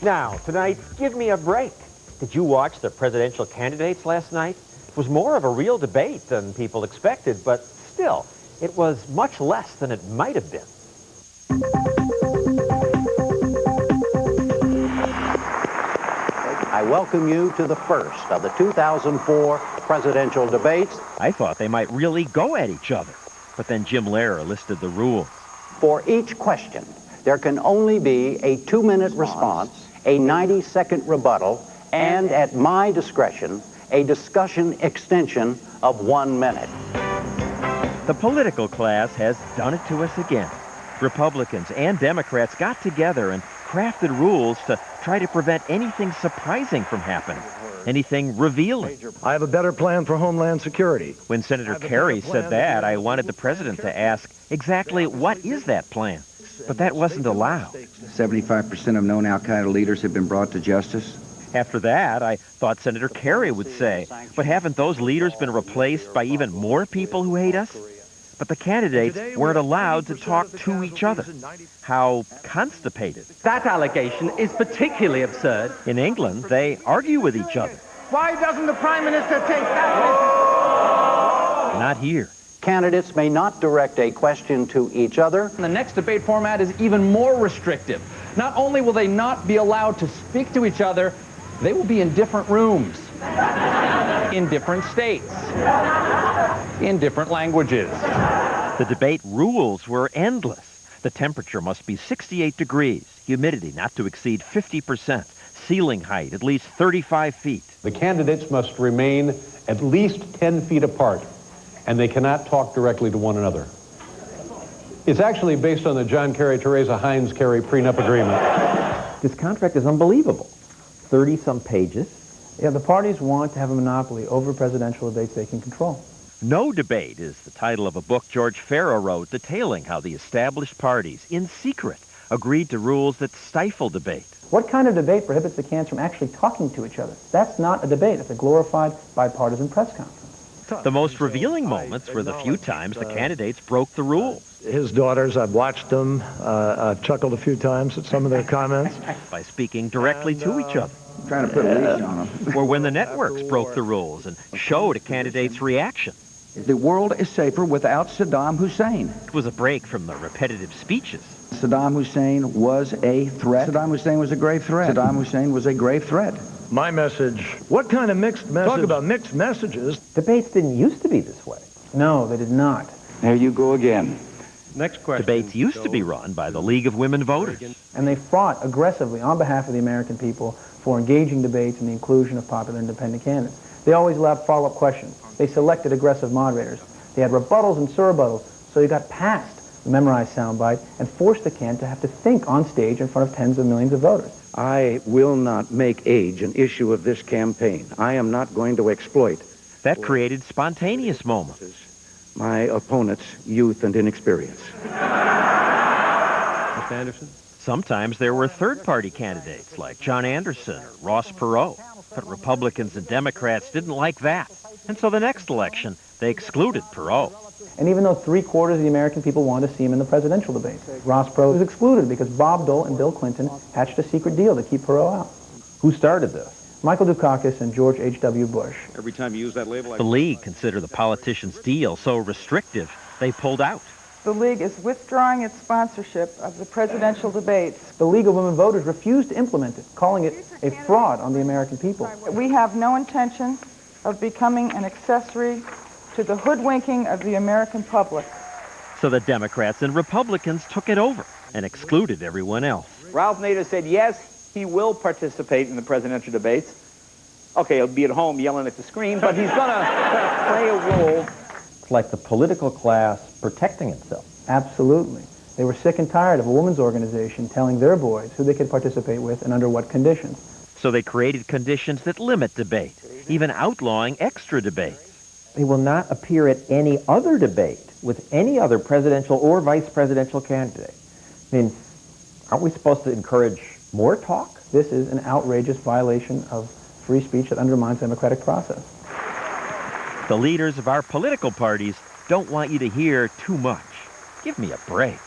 Now, tonight, give me a break. Did you watch the presidential candidates last night? It was more of a real debate than people expected, but still, it was much less than it might have been. I welcome you to the first of the 2004 presidential debates. I thought they might really go at each other, but then Jim Lehrer listed the rules. For each question, there can only be a 2-minute response, a 90-second rebuttal, and at my discretion, a discussion extension of 1 minute. The political class has done it to us again. Republicans and Democrats got together and crafted rules to try to prevent anything surprising from happening, anything revealing. I have a better plan for Homeland Security. When Senator Kerry said that, I wanted the president to ask exactly what is that plan? But that wasn't allowed. 75% of known al-Qaeda leaders have been brought to justice. After that, I thought Senator Kerry would say, but haven't those leaders been replaced by even more people who hate us? But the candidates weren't allowed to talk to each other. How constipated. That allegation is particularly absurd. In England, they argue with each other. Why doesn't the Prime Minister take that? Not here. Candidates may not direct a question to each other. The next debate format is even more restrictive. Not only will they not be allowed to speak to each other, they will be in different rooms, in different states, in different languages. The debate rules were endless. The temperature must be 68 degrees, humidity not to exceed 50%, ceiling height at least 35 feet. The candidates must remain at least 10 feet apart, and they cannot talk directly to one another. It's actually based on the John Kerry-Theresa Heinz-Kerry prenup agreement. This contract is unbelievable. 30-some pages. Yeah, the parties want to have a monopoly over presidential debates they can control. No Debate is the title of a book George Farah wrote detailing how the established parties, in secret, agreed to rules that stifle debate. What kind of debate prohibits the candidates from actually talking to each other? That's not a debate. It's a glorified bipartisan press conference. The most revealing moments were the few times the candidates broke the rules. His daughters, I've watched them, chuckled a few times at some of their comments. By speaking directly to each other. Trying to put a leash on them. Or when the networks broke the rules and showed a candidate's reaction. The world is safer without Saddam Hussein. It was a break from the repetitive speeches. Saddam Hussein was a threat. Saddam Hussein was a grave threat. Saddam Hussein was a grave threat. My message, what kind of mixed message? Talk about mixed messages. Debates didn't used to be this way. No, they did not. There you go again. Next question. Debates used to be run by the League of Women Voters. And they fought aggressively on behalf of the American people for engaging debates and the inclusion of popular independent candidates. They always allowed follow-up questions. They selected aggressive moderators. They had rebuttals and surrebuttals, so you got past the memorized soundbite and forced the candidate to have to think on stage in front of tens of millions of voters. I will not make age an issue of this campaign. I am not going to exploit That created spontaneous moments. my opponent's youth and inexperience. Mr. Anderson? Sometimes there were third-party candidates like John Anderson or Ross Perot. But Republicans and Democrats didn't like that. And so the next election, they excluded Perot. And even though 3/4 of the American people wanted to see him in the presidential debate, Ross Perot was excluded because Bob Dole and Bill Clinton hatched a secret deal to keep Perot out. Who started this? Michael Dukakis and George H.W. Bush. Every time you use that label, The League considered the politicians' deal so restrictive, they pulled out. The League is withdrawing its sponsorship of the presidential debates. The League of Women Voters refused to implement it, calling it a fraud on the American people. We have no intention of becoming an accessory to the hoodwinking of the American public. So the Democrats and Republicans took it over and excluded everyone else. Ralph Nader said, yes, he will participate in the presidential debates. Okay, he'll be at home yelling at the screen, but he's going to play a role. It's like the political class protecting itself. Absolutely. They were sick and tired of a women's organization telling their boys who they could participate with and under what conditions. So they created conditions that limit debate, even outlawing extra debates. They will not appear at any other debate with any other presidential or vice presidential candidate. I mean, aren't we supposed to encourage more talk? This is an outrageous violation of free speech that undermines the democratic process. The leaders of our political parties don't want you to hear too much. Give me a break.